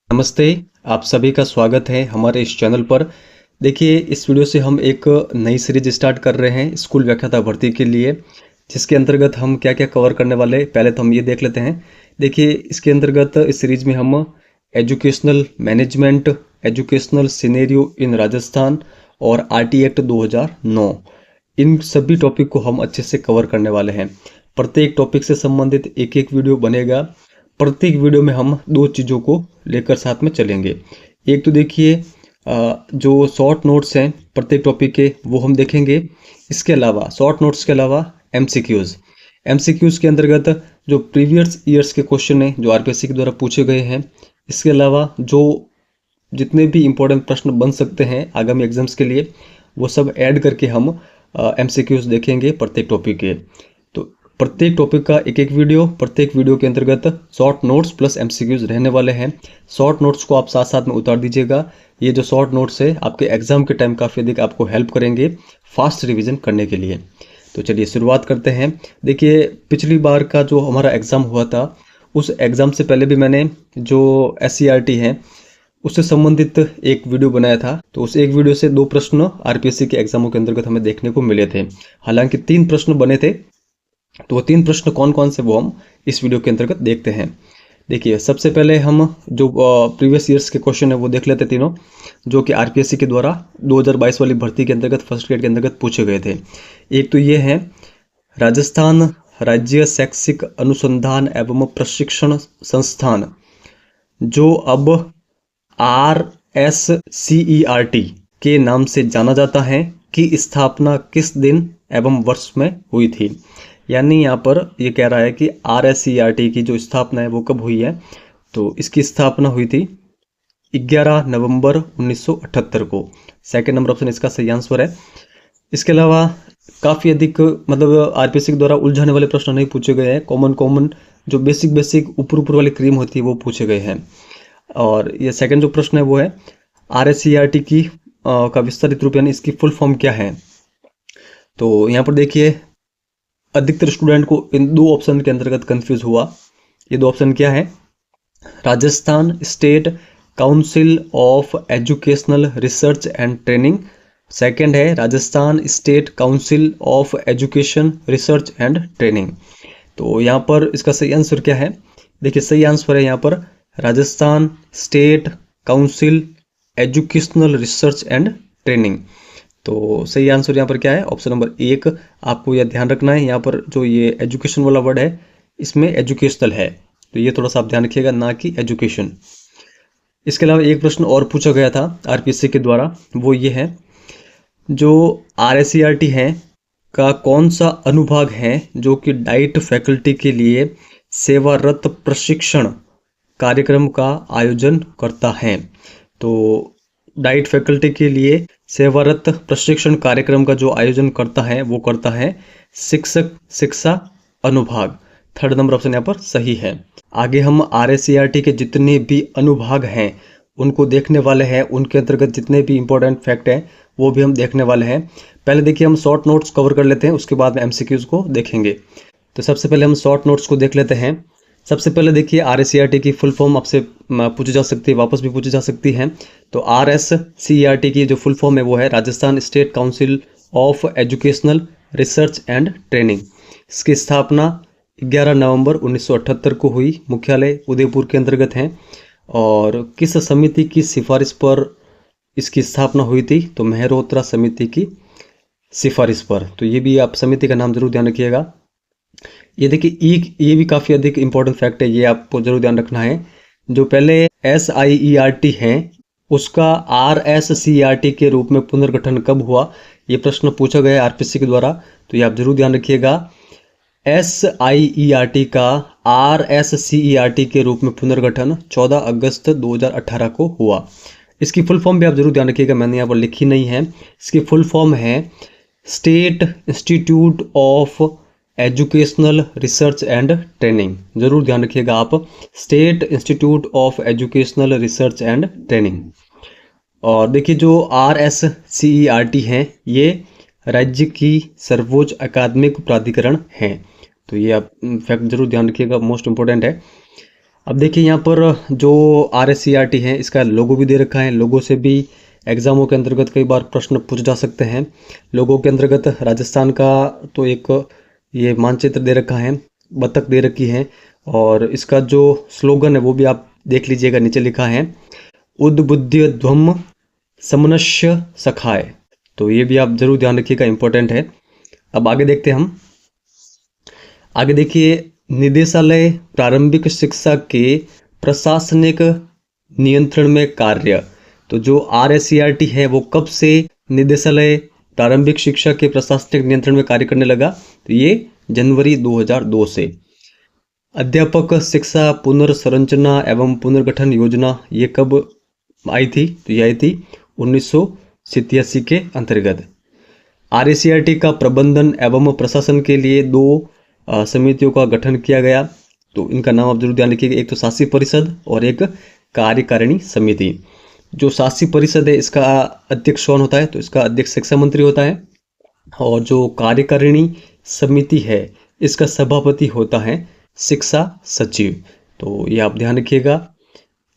नमस्ते, आप सभी का स्वागत है हमारे इस चैनल पर। देखिए, इस वीडियो से हम एक नई सीरीज स्टार्ट कर रहे हैं स्कूल व्याख्याता भर्ती के लिए, जिसके अंतर्गत हम क्या क्या कवर करने वाले हैं पहले तो हम ये देख लेते हैं। देखिए, इसके अंतर्गत इस सीरीज में हम educational management, educational scenario in Rajasthan और आरटी एक्ट 2009, इन सभी टॉपिक को हम अच्छे से कवर करने वाले हैं। प्रत्येक टॉपिक से संबंधित एक एक वीडियो बनेगा। प्रत्येक वीडियो में हम दो चीज़ों को लेकर साथ में चलेंगे। एक तो देखिए, जो शॉर्ट नोट्स हैं प्रत्येक टॉपिक के वो हम देखेंगे। इसके अलावा शॉर्ट नोट्स के अलावा एमसीक्यूज़ के अंतर्गत जो प्रीवियस ईयर्स के क्वेश्चन हैं जो आरपीएससी के द्वारा पूछे गए हैं, इसके अलावा जो जितने भी इम्पोर्टेंट प्रश्न बन सकते हैं आगामी एग्जाम्स के लिए, वो सब ऐड करके हम एमसीक्यूज़ देखेंगे प्रत्येक टॉपिक के। तो प्रत्येक टॉपिक का एक एक वीडियो, प्रत्येक वीडियो के अंतर्गत शॉर्ट नोट्स प्लस एमसीक्यूज़ रहने वाले हैं। शॉर्ट नोट्स को आप साथ साथ में उतार दीजिएगा। ये जो शॉर्ट नोट्स है आपके एग्जाम के टाइम काफ़ी अधिक आपको हेल्प करेंगे फास्ट रिवीजन करने के लिए। तो चलिए शुरुआत करते हैं। देखिए, पिछली बार का जो हमारा एग्ज़ाम हुआ था, उस एग्ज़ाम से पहले भी मैंने जो SCERT है उससे संबंधित एक वीडियो बनाया था। तो उस एक वीडियो से दो प्रश्न आरपीएससी के एग्जामों के अंतर्गत हमें देखने को मिले थे। हालांकि 3 प्रश्न बने थे, तो वो 3 प्रश्न कौन कौन से वो हम इस वीडियो के अंतर्गत देखते हैं। देखिए, सबसे पहले हम जो प्रीवियस ईयर्स के क्वेश्चन है वो देख लेते तीनों, जो कि आरपीएससी के द्वारा 2022 वाली भर्ती के अंतर्गत फर्स्ट ग्रेड के अंतर्गत पूछे गए थे। एक तो ये है, राजस्थान राज्य शैक्षिक अनुसंधान एवं प्रशिक्षण संस्थान, जो अब RSCERT के नाम से जाना जाता है, की स्थापना किस दिन एवं वर्ष में हुई थी। यानी यहाँ पर ये कह रहा है कि RSCERT की जो स्थापना है वो कब हुई है। तो इसकी स्थापना हुई थी 11 नवंबर 1978 को। सेकंड नंबर ऑप्शन इसका सही आंसर है। इसके अलावा काफ़ी अधिक मतलब आरपीएससी के द्वारा उलझाने वाले प्रश्न नहीं पूछे गए हैं। कॉमन जो बेसिक ऊपर वाली क्रीम होती है वो पूछे गए हैं। और ये सेकंड जो प्रश्न है वो है, RSCERT की का विस्तारित रूप यानी इसकी फुल फॉर्म क्या है। तो यहाँ पर देखिए, अधिकतर स्टूडेंट को इन दो ऑप्शन के अंतर्गत कंफ्यूज हुआ। ये दो ऑप्शन क्या है, Rajasthan state council of educational research and training. Second है Rajasthan state council of education research and training. तो यहाँ पर इसका सही आंसर क्या है। देखिए, सही आंसर है यहाँ पर Rajasthan state council educational research and training. तो सही आंसर यहाँ पर क्या है, ऑप्शन नंबर 1। आपको यह ध्यान रखना है, यहाँ पर जो ये एजुकेशन वाला वर्ड है इसमें एजुकेशनल है, तो ये थोड़ा सा आप ध्यान रखिएगा, ना कि एजुकेशन। इसके अलावा एक प्रश्न और पूछा गया था आरपीएससी के द्वारा, वो ये है, जो RSCERT है का कौन सा अनुभाग है जो कि डाइट फैकल्टी के लिए सेवारत प्रशिक्षण कार्यक्रम का आयोजन करता है। तो डाइट फैकल्टी के लिए सेवारत प्रशिक्षण कार्यक्रम का जो आयोजन करता है वो करता है शिक्षक शिक्षा अनुभाग। थर्ड नंबर ऑप्शन यहाँ पर सही है। आगे हम RSCERT के जितने भी अनुभाग हैं उनको देखने वाले हैं, उनके अंतर्गत जितने भी इंपॉर्टेंट फैक्ट हैं वो भी हम देखने वाले हैं। पहले देखिए, हम शॉर्ट नोट्स कवर कर लेते हैं, उसके बाद में MCQs को देखेंगे। तो सबसे पहले हम शॉर्ट नोट्स को देख लेते हैं। सबसे पहले देखिए, RSCERT की फुल फॉर्म आपसे पूछी जा सकती है, वापस भी पूछी जा सकती है। तो RSCERT की जो फुल फॉर्म है वो है Rajasthan state council of educational research and training. इसकी स्थापना 11 नवंबर 1978 को हुई। मुख्यालय उदयपुर के अंतर्गत है। और किस समिति की सिफारिश पर इसकी स्थापना हुई थी, तो मेहरोत्रा समिति की सिफारिश पर। तो ये भी आप समिति का नाम जरूर ध्यान रखिएगा। ये देखिए, ये भी काफ़ी अधिक इंपॉर्टेंट फैक्ट है, ये आपको जरूर ध्यान रखना है। जो पहले SIERT है उसका RSCERT के रूप में पुनर्गठन कब हुआ, ये प्रश्न पूछा गया है आरपीएससी के द्वारा। तो ये आप जरूर ध्यान रखिएगा, SIERT का RSCERT के रूप में पुनर्गठन 14 अगस्त 2018 को हुआ। इसकी फुल फॉर्म भी आप जरूर ध्यान रखिएगा, मैंने यहाँ पर लिखी नहीं है। इसकी फुल फॉर्म है state institute of educational research and training. जरूर ध्यान रखिएगा आप, state institute of educational research and training. और देखिए, जो RSCERT है ये राज्य की सर्वोच्च अकादमिक प्राधिकरण है। तो ये आप फैक्ट जरूर ध्यान रखिएगा, मोस्ट इंपॉर्टेंट है। अब देखिए यहाँ पर जो RSCRT है इसका लोगो भी दे रखा है। लोगो से भी एग्जामों के अंतर्गत कई बार प्रश्न पूछ जा सकते हैं। लोगो के अंतर्गत राजस्थान का तो एक ये मानचित्र दे रखा है, बतख दे रखी है, और इसका जो स्लोगन है वो भी आप देख लीजिएगा, नीचे लिखा है उद्बुद्ध्यध्वम समनश्य सखाए। तो ये भी आप जरूर ध्यान रखिएगा, इंपॉर्टेंट है। अब आगे देखते हैं हम। आगे देखिए, निदेशालय प्रारंभिक शिक्षा के प्रशासनिक नियंत्रण में कार्य। तो जो RSCRT है वो कब से निदेशालय प्रारंभिक शिक्षा के प्रशासनिक नियंत्रण में कार्य करने लगा? तो ये जनवरी 2002 से। अध्यापक शिक्षा पुनर्संरचना एवं पुनर्गठन योजना ये कब आई थी? तो ये आई थी 1987 के अंतर्गत। RSCRT का प्रबंधन एवं प्रशासन के लिए 2 समितियों का गठन किया गया। तो इनका नाम आप जरूर ध्यान रखिएगा, एक तो शासी परिषद और एक कार्यकारिणी समिति। जो शासी परिषद है इसका अध्यक्ष कौन होता है? तो इसका अध्यक्ष शिक्षा मंत्री होता है, और जो कार्यकारिणी समिति है इसका सभापति होता है शिक्षा सचिव। तो ये आप ध्यान रखिएगा।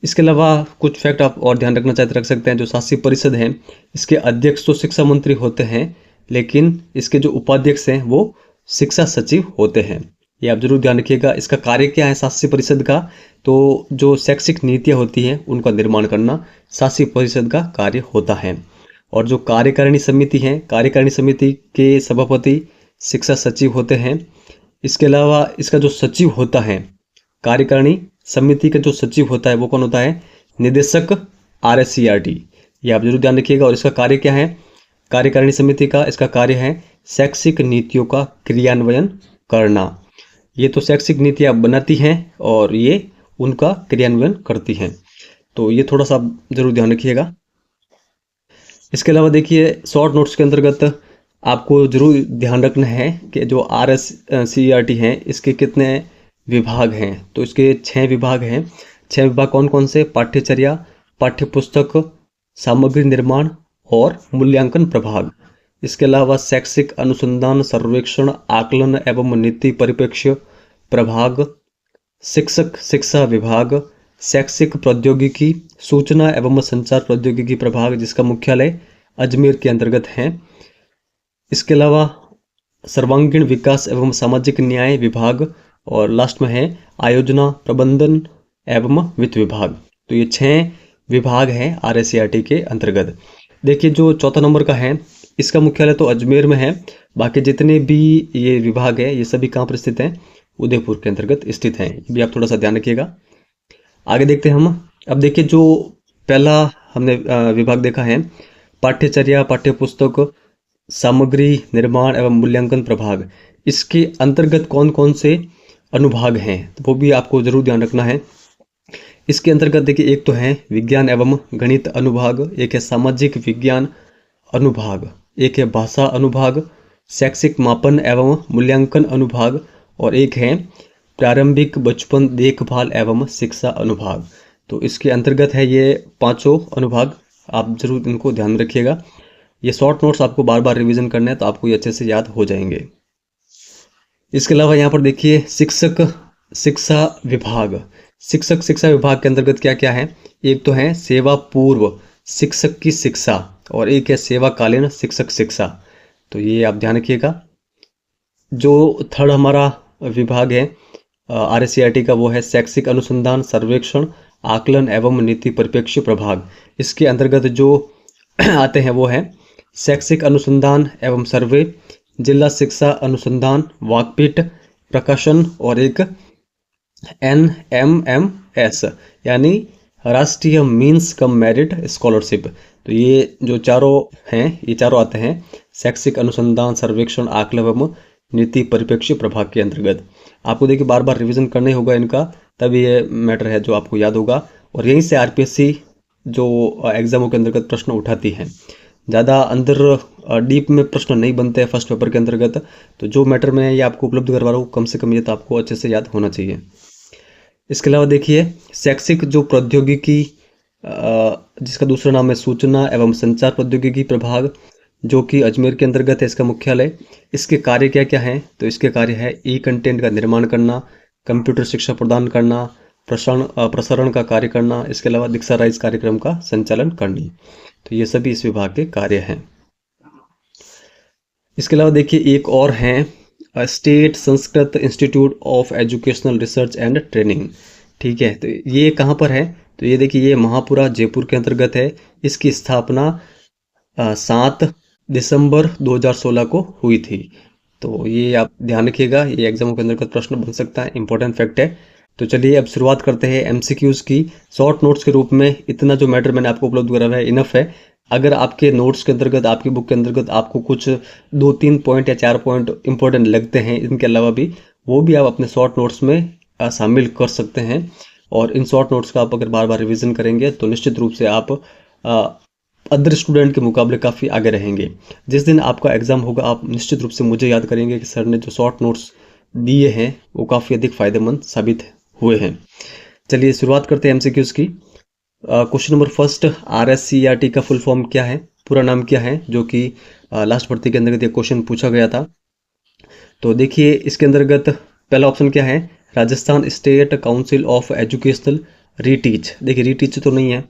इसके अलावा कुछ फैक्ट आप और ध्यान रखना चाहते रख सकते हैं। जो शासी परिषद है इसके अध्यक्ष तो शिक्षा मंत्री होते हैं, लेकिन इसके जो उपाध्यक्ष हैं वो शिक्षा सचिव होते हैं। ये आप जरूर ध्यान रखिएगा। इसका कार्य क्या है शासी परिषद का? तो जो शैक्षिक नीतियाँ होती हैं उनका निर्माण करना शासी परिषद का कार्य होता है। और जो कार्यकारिणी समिति है, कार्यकारिणी समिति के सभापति शिक्षा सचिव होते हैं। इसके अलावा इसका जो सचिव होता है, कार्यकारिणी समिति का जो सचिव होता है वो कौन होता है? निदेशक RSCRT। ये आप जरूर ध्यान रखिएगा। और इसका कार्य क्या है कार्यकारिणी समिति का? इसका कार्य है शैक्षिक नीतियों का क्रियान्वयन करना। ये तो शैक्षिक नीतियाँ बनाती हैं और ये उनका क्रियान्वयन करती हैं। तो ये थोड़ा सा आप जरूर ध्यान रखिएगा। इसके अलावा देखिए, शॉर्ट नोट्स के अंतर्गत आपको जरूर ध्यान रखना है कि जो RSCRT है इसके कितने विभाग हैं? तो इसके 6 विभाग हैं। 6 विभाग कौन कौन से? पाठ्यचर्या, पाठ्यपुस्तक, सामग्री निर्माण और मूल्यांकन प्रभाग। इसके अलावा शैक्षिक अनुसंधान, सर्वेक्षण, आकलन एवं नीति परिप्रेक्ष्य प्रभाग, शिक्षक शिक्षा विभाग, शैक्षिक प्रौद्योगिकी, सूचना एवं संचार प्रौद्योगिकी प्रभाग जिसका मुख्यालय अजमेर के अंतर्गत है। इसके अलावा सर्वांगीण विकास एवं सामाजिक न्याय विभाग, और लास्ट में है आयोजना प्रबंधन एवं वित्त विभाग। तो ये 6 विभाग हैं RSCRT के अंतर्गत। देखिए, जो चौथा नंबर का है इसका मुख्यालय तो अजमेर में है। बाकी जितने भी ये विभाग है ये सभी कहाँ पर स्थित हैं? उदयपुर के अंतर्गत स्थित हैं। ये भी आप थोड़ा सा ध्यान रखिएगा। आगे देखते हैं हम। अब देखिए, जो पहला हमने विभाग देखा है पाठ्यचर्या, पाठ्यपुस्तक, सामग्री निर्माण एवं मूल्यांकन प्रभाग, इसके अंतर्गत कौन कौन से अनुभाग हैं तो वो भी आपको जरूर ध्यान रखना है। इसके अंतर्गत देखिए, एक तो है विज्ञान एवं गणित अनुभाग, एक है सामाजिक विज्ञान अनुभाग, एक है भाषा अनुभाग, शैक्षिक मापन एवं मूल्यांकन अनुभाग, और एक है प्रारंभिक बचपन देखभाल एवं शिक्षा अनुभाग। तो इसके अंतर्गत है ये 5 अनुभाग। आप जरूर इनको ध्यान रखिएगा। ये शॉर्ट नोट्स आपको बार बार रिवीजन करना है तो आपको ये अच्छे से याद हो जाएंगे। इसके अलावा यहाँ पर देखिए, शिक्षक शिक्षा विभाग। शिक्षक शिक्षा विभाग के अंतर्गत क्या क्या है? एक तो है सेवा पूर्व शिक्षक की शिक्षा, और एक है सेवाकालीन शिक्षक शिक्षा। तो ये आप ध्यान रखिएगा। जो थर्ड हमारा विभाग है RSCRT का वो है शैक्षिक अनुसंधान, सर्वेक्षण, आकलन एवं नीति परिप्रेक्ष्य प्रभाग। इसके अंतर्गत जो आते हैं वो है शैक्षिक अनुसंधान एवं सर्वे, जिला शिक्षा अनुसंधान, वाकपीठ, प्रकाशन, और एक NMMS यानी राष्ट्रीय मीन्स कम मेरिट स्कॉलरशिप। तो ये जो चारों हैं ये चारों आते हैं शैक्षिक अनुसंधान, सर्वेक्षण, आकलन एवं नीति परिप्रेक्ष्य प्रभाग के अंतर्गत। आपको देखिए बार बार रिवीजन करने होगा इनका, तब ये मैटर है जो आपको याद होगा। और यहीं से RPSC जो एग्जामों के अंतर्गत प्रश्न उठाती है। ज़्यादा अंदर डीप में प्रश्न नहीं बनते हैं फर्स्ट पेपर के अंतर्गत। तो जो मैटर में ये आपको उपलब्ध करवा रहा हूँ कम से कम ये तो आपको अच्छे से याद होना चाहिए। इसके अलावा देखिए, शैक्षिक जो प्रौद्योगिकी जिसका दूसरा नाम है सूचना एवं संचार प्रौद्योगिकी प्रभाग, जो कि अजमेर के अंतर्गत है, इसका मुख्यालय। इसके कार्य क्या क्या हैं? तो इसके कार्य है ई कंटेंट का निर्माण करना, कंप्यूटर शिक्षा प्रदान करना, प्रसारण का कार्य करना, इसके अलावा दीक्षा राइज कार्यक्रम का संचालन करनी। तो ये सभी इस विभाग के कार्य हैं। इसके अलावा देखिए एक और हैं, state Sanskrit institute of educational research and training. ठीक है, तो ये कहाँ पर है? तो ये देखिए ये महापुरा जयपुर के अंतर्गत है। इसकी स्थापना 7 दिसंबर 2016 को हुई थी। तो ये आप ध्यान रखिएगा, ये एग्जाम के अंतर्गत प्रश्न बन सकता है, इंपॉर्टेंट फैक्ट है। तो चलिए अब शुरुआत करते हैं एमसीक्यूज की। शॉर्ट नोट्स के रूप में इतना जो मैटर मैंने आपको उपलब्ध कराया है इनफ है। अगर आपके नोट्स के अंतर्गत, आपकी बुक के अंतर्गत आपको कुछ 2-3 पॉइंट या 4 पॉइंट इंपॉर्टेंट लगते हैं, इनके अलावा भी वो भी आप अपने शॉर्ट नोट्स में शामिल कर सकते हैं। और इन शॉर्ट नोट्स का आप अगर बार बार रिवीजन करेंगे तो निश्चित रूप से आप अदर स्टूडेंट के मुकाबले काफ़ी आगे रहेंगे। जिस दिन आपका एग्ज़ाम होगा आप निश्चित रूप से मुझे याद करेंगे कि सर ने जो शॉर्ट नोट्स दिए हैं वो काफ़ी अधिक फ़ायदेमंद साबित हुए हैं। चलिए शुरुआत करते हैं एमसीक्यूज़ की। क्वेश्चन नंबर फर्स्ट, RSCERT का फुल फॉर्म क्या है, पूरा नाम क्या है, जो कि लास्ट भर्ती के अंतर्गत ये क्वेश्चन पूछा गया था। तो देखिए इसके अंतर्गत पहला ऑप्शन क्या है, Rajasthan state council of educational reteach. देखिए रीटीच तो नहीं है,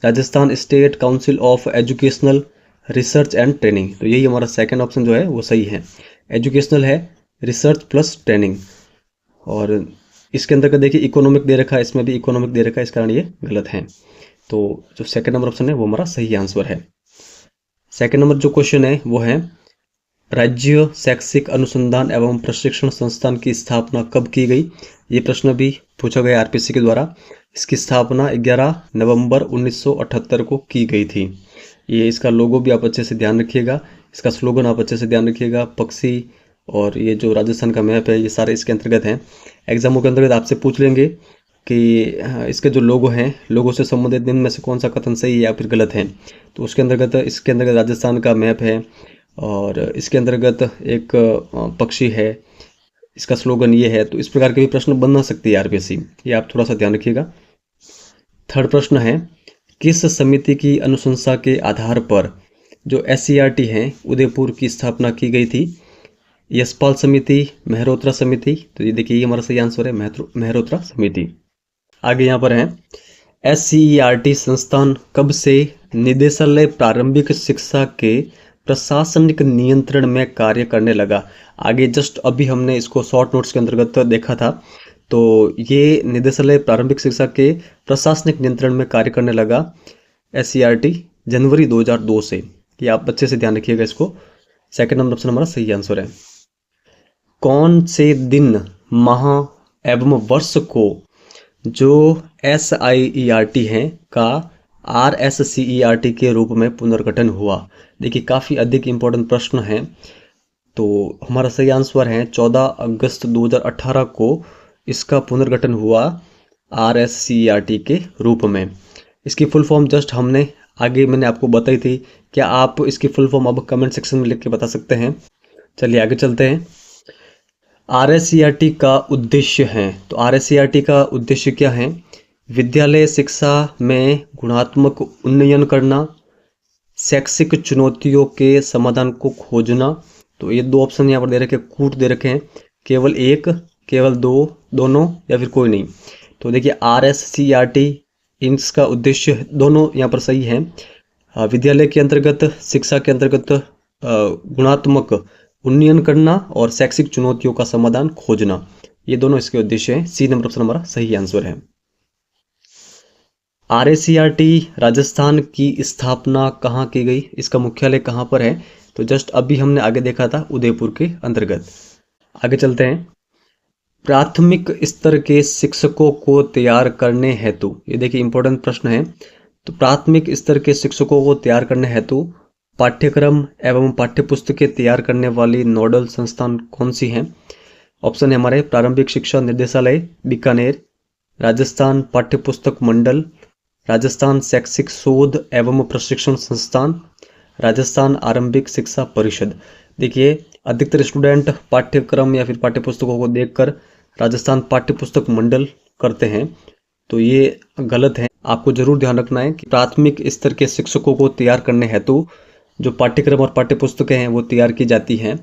Rajasthan state council of educational research and training. तो यही हमारा सेकंड ऑप्शन जो है वो सही है। एजुकेशनल है, रिसर्च प्लस ट्रेनिंग। और इसके अंतर्गत देखिए इकोनॉमिक दे रखा है, इसमें भी इकोनॉमिक दे रखा है, इस कारण ये गलत है। तो जो सेकंड नंबर ऑप्शन है वो हमारा सही आंसर है। सेकंड नंबर जो क्वेश्चन है वो है, राज्य शैक्षिक अनुसंधान एवं प्रशिक्षण संस्थान की स्थापना कब की गई। ये प्रश्न भी पूछा गया आरपीएससी के द्वारा। इसकी स्थापना 11 नवंबर 1978 को की गई थी। ये इसका लोगो भी आप अच्छे से ध्यान रखिएगा, इसका स्लोगन आप अच्छे से ध्यान रखिएगा। पक्षी और ये जो राजस्थान का मैप है ये सारे इसके अंतर्गत हैं। एग्जामों के अंतर्गत आपसे पूछ लेंगे कि इसके जो लोगो हैं, लोगो से संबंधित इनमें से कौन सा कथन सही है या फिर गलत है। तो उसके अंतर्गत इसके अंतर्गत राजस्थान का मैप है और इसके अंतर्गत एक पक्षी है, इसका स्लोगन ये है। तो इस प्रकार के भी प्रश्न बन सकती है आरपीएससी, ये आप थोड़ा सा ध्यान रखिएगा। थर्ड प्रश्न है, किस समिति की अनुशंसा के आधार पर जो SCERT है उदयपुर की स्थापना की गई थी। यशपाल समिति, मेहरोत्रा समिति। तो ये देखिए ये हमारा सही आंसर है, मेहरोत्रा समिति। आगे यहाँ पर है, SCERT संस्थान कब से निदेशालय प्रारंभिक शिक्षा के प्रशासनिक नियंत्रण में कार्य करने लगा। आगे जस्ट अभी हमने इसको शॉर्ट नोट्स के अंतर्गत देखा था। तो ये निदेशालय प्रारंभिक शिक्षा के प्रशासनिक नियंत्रण में कार्य करने लगा SCERT जनवरी 2002 से। ये आप अच्छे से ध्यान रखिएगा इसको। सेकंड नंबर ऑप्शन हमारा सही आंसर है। कौन से दिन, माह एवं वर्ष को जो SIERT है का RSCERT के रूप में पुनर्गठन हुआ। देखिए काफ़ी अधिक इम्पोर्टेंट प्रश्न है। तो हमारा सही आंसर है 14 अगस्त 2018 को इसका पुनर्गठन हुआ RSCERT के रूप में। इसकी फुल फॉर्म जस्ट हमने आगे मैंने आपको बताई थी। क्या आप इसकी फुल फॉर्म अब कमेंट सेक्शन में लिख के बता सकते हैं? चलिए आगे चलते हैं। RSCERT का उद्देश्य है, तो RSCERT का उद्देश्य क्या है, विद्यालय शिक्षा में गुणात्मक उन्नयन करना, शैक्षिक चुनौतियों के समाधान को खोजना। तो ये दो ऑप्शन यहाँ पर दे रखे, कूट दे रखे हैं, केवल एक, केवल दो, दोनों या फिर कोई नहीं। तो देखिए RSCERT इसका उद्देश्य दोनों यहाँ पर सही है। विद्यालय के अंतर्गत, शिक्षा के अंतर्गत गुणात्मक उन्नयन करना और शैक्षिक चुनौतियों का समाधान खोजना, ये दोनों इसके उद्देश्य हैं। सी नंबर ऑप्शन हमारा सही आंसर है। RSCERT राजस्थान की स्थापना कहाँ की गई, इसका मुख्यालय कहाँ पर है। तो जस्ट अभी हमने आगे देखा था उदयपुर के अंतर्गत। आगे चलते हैं। प्राथमिक स्तर के शिक्षकों को तैयार करने हेतु, ये देखिए इंपॉर्टेंट प्रश्न है। तो प्राथमिक स्तर के शिक्षकों को तैयार करने हेतु पाठ्यक्रम एवं पाठ्यपुस्तकें तैयार करने वाली नोडल संस्थान कौन सी हैं। ऑप्शन है हमारे, प्रारंभिक शिक्षा निदेशालय बीकानेर, राजस्थान पाठ्यपुस्तक मंडल, राजस्थान शैक्षिक शोध एवं प्रशिक्षण संस्थान, राजस्थान आरंभिक शिक्षा परिषद। देखिए अधिकतर स्टूडेंट पाठ्यक्रम या फिर पाठ्यपुस्तकों को देखकर राजस्थान पाठ्यपुस्तक मंडल करते हैं, तो ये गलत है। आपको जरूर ध्यान रखना है कि प्राथमिक स्तर के शिक्षकों को तैयार करने हेतु जो पाठ्यक्रम और पाठ्यपुस्तकें हैं वो तैयार की जाती हैं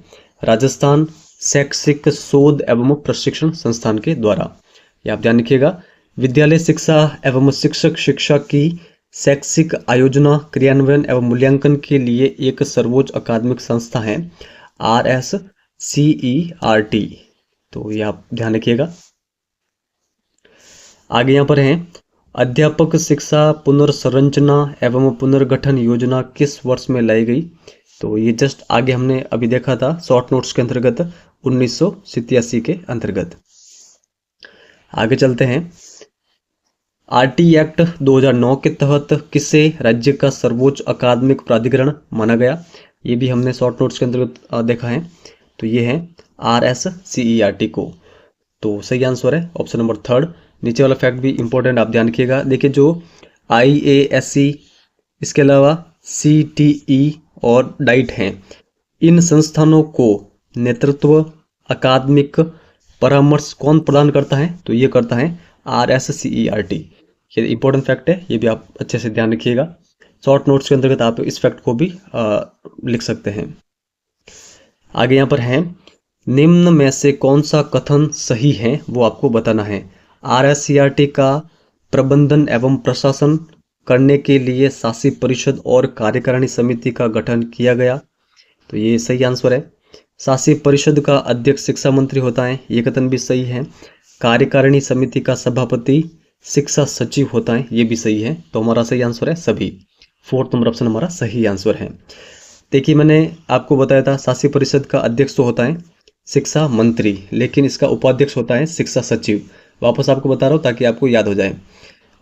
राजस्थान शैक्षिक शोध एवं प्रशिक्षण संस्थान के द्वारा। ये आप ध्यान रखिएगा। विद्यालय शिक्षा एवं शिक्षक शिक्षा की शैक्षिक आयोजना, क्रियान्वयन एवं मूल्यांकन के लिए एक सर्वोच्च अकादमिक संस्था है RSCERT। तो ये आप ध्यान रखिएगा। आगे यहाँ पर है, अध्यापक शिक्षा पुनर्संरचना एवं पुनर्गठन योजना किस वर्ष में लाई गई? तो ये जस्ट आगे हमने अभी देखा था शॉर्ट नोट्स के अंतर्गत 1987 के अंतर्गत। आगे चलते हैं, RT एक्ट 2009 के तहत किसे राज्य का सर्वोच्च अकादमिक प्राधिकरण माना गया? ये भी हमने शॉर्ट नोट्स के अंतर्गत देखा है। तो ये है RSCERT को। तो सही आंसर है ऑप्शन नंबर 3। नीचे वाला फैक्ट भी इंपॉर्टेंट, आप ध्यान रखिएगा। देखिए, जो IASC, इसके अलावा CTE और डाइट हैं, इन संस्थानों को नेतृत्व, अकादमिक परामर्श कौन प्रदान करता है? तो ये करता है RSCERT। ये इंपॉर्टेंट फैक्ट है, ये भी आप अच्छे से ध्यान रखिएगा। शॉर्ट नोट्स के अंतर्गत आप इस फैक्ट को भी लिख सकते हैं। आगे यहाँ पर है, निम्न में से कौन सा कथन सही है वो आपको बताना है। RSCERT का प्रबंधन एवं प्रशासन करने के लिए शासी परिषद और कार्यकारिणी समिति का गठन किया गया। तो ये सही आंसर है। शासी परिषद का अध्यक्ष शिक्षा मंत्री होता है, ये कथन भी सही है। कार्यकारिणी समिति का सभापति शिक्षा सचिव होता है, ये भी सही है। तो हमारा सही आंसर है सभी। 4th नंबर ऑप्शन हमारा सही आंसर है। देखिए, मैंने आपको बताया था शासी परिषद का अध्यक्ष तो होता है शिक्षा मंत्री, लेकिन इसका उपाध्यक्ष होता है शिक्षा सचिव। वापस आपको बता रहा हूँ ताकि आपको याद हो जाए।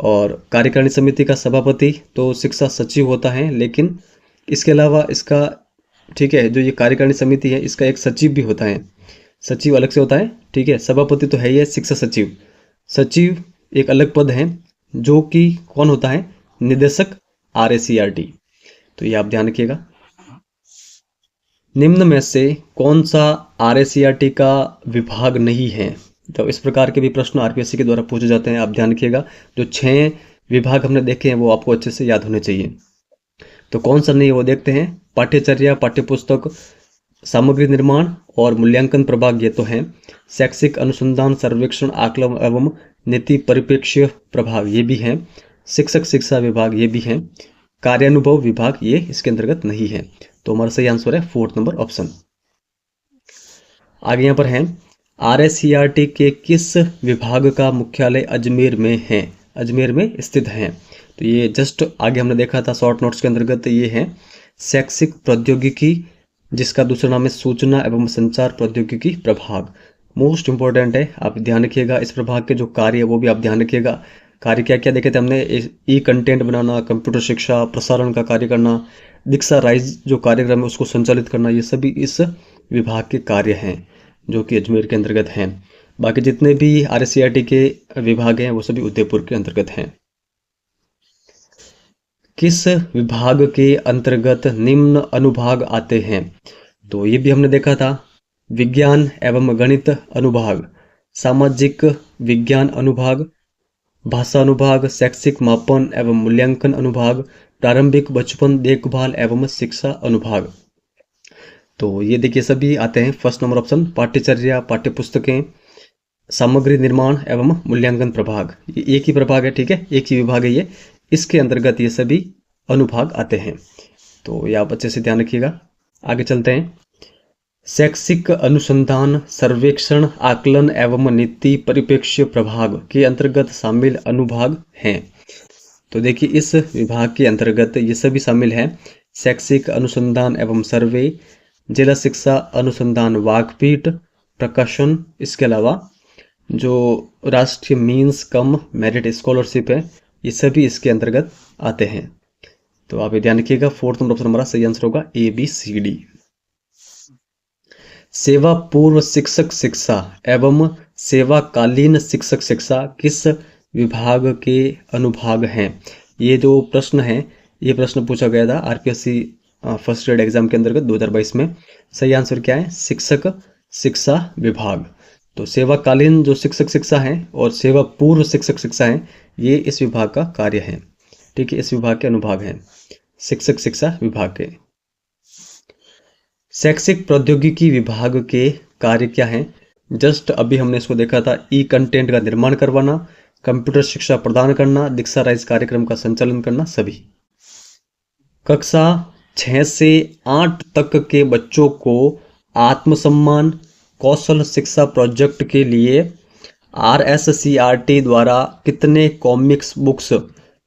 और कार्यकारिणी समिति का सभापति तो शिक्षा सचिव होता है, लेकिन इसके अलावा इसका, ठीक है, जो ये कार्यकारिणी समिति है इसका एक सचिव भी होता है। सचिव अलग से होता है, ठीक है। सभापति तो है ही है शिक्षा सचिव। सचिव एक अलग पद है, जो कि कौन होता है? निदेशक RSCERT। तो ये आप ध्यान रखिएगा। निम्न में से कौन सा RSCERT का विभाग नहीं है? तो इस प्रकार के भी प्रश्न RPSC के द्वारा पूछे जाते हैं, आप ध्यान रखिएगा। जो 6 विभाग हमने देखे हैं वो आपको अच्छे से याद होने चाहिए। तो कौन सा नहीं है वो देखते हैं। पाठ्यचर्या, पाठ्यपुस्तक, सामग्री निर्माण और मूल्यांकन प्रभाग ये तो हैं। शैक्षिक अनुसंधान, सर्वेक्षण, आकलन एवं नीति परिप्रेक्ष्य प्रभाग ये भी हैं। शिक्षक शिक्षा विभाग ये भी हैं। कार्यानुभव विभाग ये इसके अंतर्गत नहीं है। तो हमारा सही आंसर है 4th नंबर ऑप्शन। आगे यहाँ पर है, RSCERT के किस विभाग का मुख्यालय अजमेर में है? अजमेर में स्थित है। तो ये जस्ट आगे हमने देखा था शॉर्ट नोट्स के अंतर्गत, ये है शैक्षिक प्रौद्योगिकी, जिसका दूसरा नाम है सूचना एवं संचार प्रौद्योगिकी प्रभाग। मोस्ट इंपॉर्टेंट है, आप ध्यान रखिएगा। इस प्रभाग के जो कार्य है वो भी आप ध्यान रखिएगा। कार्य क्या क्या देखे थे हमने? ई कंटेंट बनाना, कंप्यूटर शिक्षा प्रसारण का कार्य करना, दीक्षा राइज जो कार्यक्रम है उसको संचालित करना, ये सभी इस विभाग के कार्य हैं जो कि अजमेर के अंतर्गत हैं। बाकी जितने भी RSCERT के विभाग हैं वो सभी उदयपुर के अंतर्गत हैं। किस विभाग के अंतर्गत निम्न अनुभाग आते हैं? तो ये भी हमने देखा था। विज्ञान एवं गणित अनुभाग, सामाजिक विज्ञान अनुभाग, भाषा अनुभाग, शैक्षिक मापन एवं मूल्यांकन अनुभाग, प्रारंभिक बचपन देखभाल एवं शिक्षा अनुभाग। तो ये देखिए सभी आते हैं 1st नंबर ऑप्शन। पाठ्यचर्या, पाठ्यपुस्तकें, सामग्री निर्माण एवं मूल्यांकन प्रभाग, ये एक ही प्रभाग है, ठीक है, एक ही विभाग है ये। इसके अंतर्गत ये सभी अनुभाग आते हैं। तो ये आप अच्छे से ध्यान रखिएगा। आगे चलते हैं। शैक्षिक अनुसंधान, सर्वेक्षण, आकलन एवं नीति परिप्रेक्ष्य प्रभाग के अंतर्गत शामिल अनुभाग हैं। तो देखिए इस विभाग के अंतर्गत ये सभी शामिल हैं। शैक्षिक अनुसंधान एवं सर्वे, जिला शिक्षा अनुसंधान वाकपीठ, प्रकाशन, इसके अलावा जो राष्ट्रीय मीन्स कम मेरिट स्कॉलरशिप है, ये सभी इसके अंतर्गत आते हैं। तो आप ये ध्यान रखिएगा। 4th नंबर ऑप्शन हमारा सही आंसर होगा ABCD। सेवा पूर्व शिक्षक शिक्षा एवं सेवाकालीन शिक्षक शिक्षा किस विभाग के अनुभाग हैं? ये जो प्रश्न है, ये प्रश्न पूछा गया था RPSC फर्स्ट ग्रेड एग्जाम के अंतर्गत 2022 में। सही आंसर क्या है? शिक्षक शिक्षा विभाग। तो सेवाकालीन जो शिक्षक शिक्षा है और सेवा पूर्व शिक्षक शिक्षा है, ये इस विभाग का कार्य है, ठीक है, इस विभाग के अनुभाग हैं, शिक्षक शिक्षा विभाग के। शैक्षिक प्रौद्योगिकी विभाग के कार्य क्या हैं? जस्ट अभी हमने इसको देखा था। ई कंटेंट का निर्माण करवाना, कंप्यूटर शिक्षा प्रदान करना, दीक्षा राइज कार्यक्रम का संचालन करना सभी। कक्षा 6 से 8 तक के बच्चों को आत्मसम्मान कौशल शिक्षा प्रोजेक्ट के लिए RSCRT द्वारा कितने कॉमिक्स बुक्स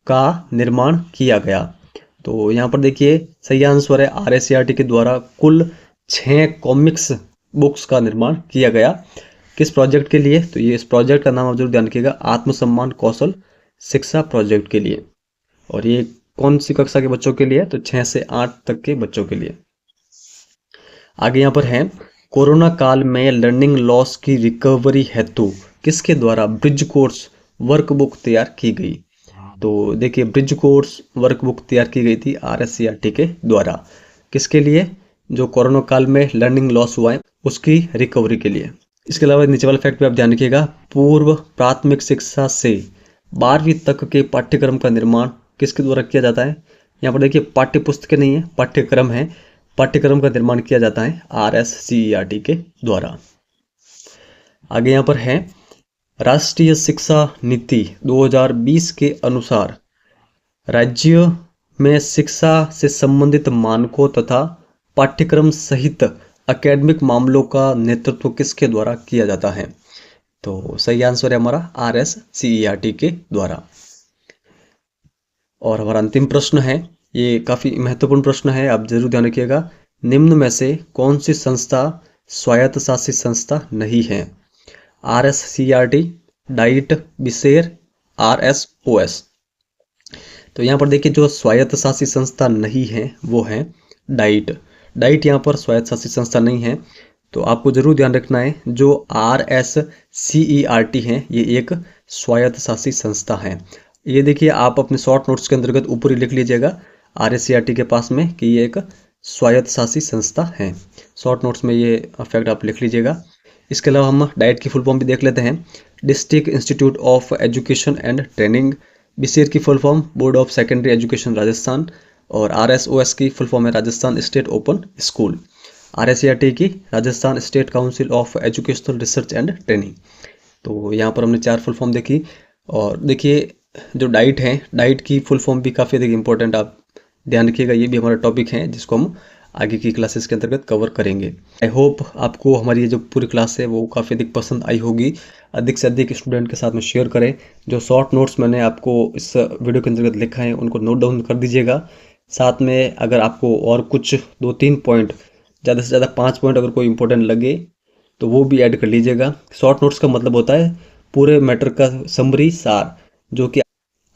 का निर्माण किया गया? तो यहाँ पर देखिए सही आंसर है RSCRT के द्वारा कुल 6 कॉमिक्स बुक्स का निर्माण किया गया। किस प्रोजेक्ट के लिए? तो ये इस प्रोजेक्ट का नाम आप जरूर ध्यान रखिएगा, आत्मसम्मान कौशल शिक्षा प्रोजेक्ट के लिए। और ये कौन सी कक्षा के बच्चों के लिए? तो 6 से 8 तक के बच्चों के लिए। आगे यहाँ पर है, कोरोना काल में लर्निंग लॉस की रिकवरी हेतु किसके द्वारा ब्रिज कोर्स वर्कबुक तैयार की गई? तो देखिए ब्रिज कोर्स वर्कबुक तैयार की गई थी RSCRT के द्वारा। किसके लिए? जो कोरोना काल में लर्निंग लॉस हुआ है उसकी रिकवरी के लिए। इसके अलावा नीचे वाला फैक्ट भी आप ध्यान रखिएगा, पूर्व प्राथमिक शिक्षा से 12वीं तक के पाठ्यक्रम का निर्माण किसके द्वारा किया जाता है? यहाँ पर देखिए पाठ्य पुस्तकें नहीं है, पाठ्यक्रम है। पाठ्यक्रम का निर्माण किया जाता है RSCRT के द्वारा। आगे यहाँ पर है, राष्ट्रीय शिक्षा नीति 2020 के अनुसार राज्य में शिक्षा से संबंधित मानकों तथा पाठ्यक्रम सहित एकेडमिक मामलों का नेतृत्व किसके द्वारा किया जाता है? तो सही आंसर है हमारा RSCRT के द्वारा। और हमारा अंतिम प्रश्न है, ये काफ़ी महत्वपूर्ण प्रश्न है, आप जरूर ध्यान रखिएगा। निम्न में से कौन सी संस्था स्वायत्त शासित संस्था नहीं है? RSCRT, DIET, BSER, RSOS। तो यहाँ पर देखिए जो स्वायत्त शासित संस्था नहीं है वो है डाइट। डाइट यहाँ पर स्वायत्त शासित संस्था नहीं है। तो आपको जरूर ध्यान रखना है जो RSCERT है ये एक स्वायत्त शासित संस्था है। ये देखिए आप अपने शॉर्ट नोट्स के अंतर्गत ऊपर ही लिख लीजिएगा RSCRT के पास में कि ये एक स्वायत्त शासित संस्था है। शॉर्ट नोट्स में ये फैक्ट आप लिख लीजिएगा। इसके अलावा हम डाइट की फुल फॉर्म भी देख लेते हैं, district institute of education and training. BSER की full form board of secondary education Rajasthan. और RSOS की फुल फॉर्म है Rajasthan state open school. RSCRT की Rajasthan state council of educational research and training. तो यहाँ पर हमने 4 फुल फॉर्म देखी। और देखिए जो डाइट है, डाइट की फुल फॉर्म भी काफ़ी अधिक इंपॉर्टेंट, आप ध्यान रखिएगा, ये भी हमारा टॉपिक है जिसको हम आगे की क्लासेस के अंतर्गत कवर करेंगे। आई होप आपको हमारी ये जो पूरी क्लास है वो काफ़ी अधिक पसंद आई होगी। अधिक से अधिक स्टूडेंट के साथ में शेयर करें। जो शॉर्ट नोट्स मैंने आपको इस वीडियो के अंतर्गत लिखा है उनको नोट डाउन कर दीजिएगा। साथ में अगर आपको और कुछ 2-3 पॉइंट, ज़्यादा से ज़्यादा 5 पॉइंट अगर कोई इंपॉर्टेंट लगे तो वो भी ऐड कर लीजिएगा। शॉर्ट नोट्स का मतलब होता है पूरे मैटर का समरी सार, जो कि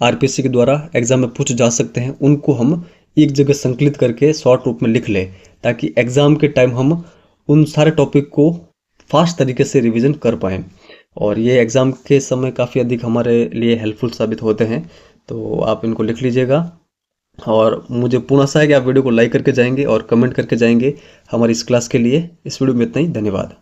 RPSC के द्वारा एग्जाम में पूछ जा सकते हैं, उनको हम एक जगह संकलित करके शॉर्ट रूप में लिख लें ताकि एग्जाम के टाइम हम उन सारे टॉपिक को फास्ट तरीके से रिवीजन कर पाएँ। और ये एग्ज़ाम के समय काफ़ी अधिक हमारे लिए हेल्पफुल साबित होते हैं। तो आप इनको लिख लीजिएगा। और मुझे पूर्ण आशा है कि आप वीडियो को लाइक करके जाएंगे और कमेंट करके जाएंगे हमारी इस क्लास के लिए। इस वीडियो में इतना ही, धन्यवाद।